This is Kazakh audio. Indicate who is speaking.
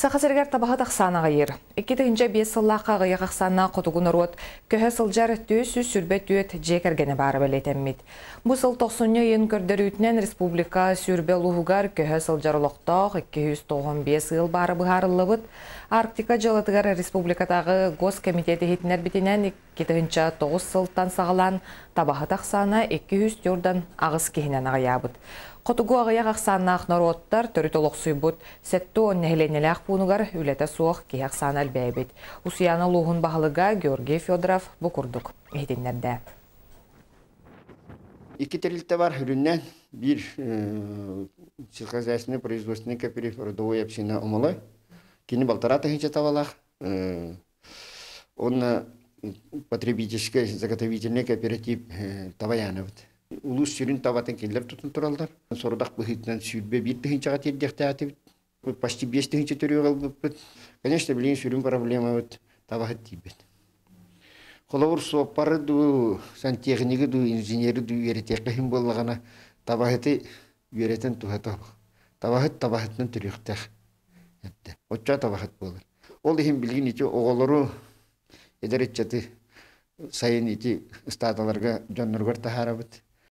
Speaker 1: Сақасыргар табаға тақсана ғайыр. 2-5 сыллаққа ғайық ақсана құтығын ұрот, көхі сылжар түйсі сүрбет үйет жекергені бары бәлетеммет. Бұл сыл 90 ең көрдер үтінен республика сүрбе лұғығар көхі сылжар ұлықтақ 295 ыл бары бұғарылығыт. Арктика жылытығар республикатағы гос комитеті хетінер бітінен 2-9 сылттан сағылан табаға тақсана 204-дан ағыз кехінен ағаябыт. Құтығу ағаяқ ақсаннақ нароттар түрі толық сұйбыт, сәтті он нәхеленелі бұнығар үлеті суық кей ақсан әлбәйбет. Усияны луғын бағылыға Георгий Федоров бұқырдық ехетенлерді.
Speaker 2: Екі тәрілті бар үріннен бір сельхозяйственный производственный кооператив родовой община ұмылы. Кені балтарата хенче тавалақ. Он потребительский заготовительный кооператив Таваяновыд. Улус сүрін табатын келдер тұтын тұралдар. Сордақ бұхитынан сүрбе бір тіхінчаға тердекті атып, почти 5 тіхінче түрі қалып. Конечно, білген сүрін проблема табағыт дейбет. Қолауыр соқпары ду, сантехнигі ду, инженері ду, еретеқі болғана табағыты үйеретін тұғаты. Табағытынан түріқтәқ. Отча табағыт болыр. Ол ехін білген ете оғылыру едер етчаты сайын ете стадаларға жоннырғар тахарабыт.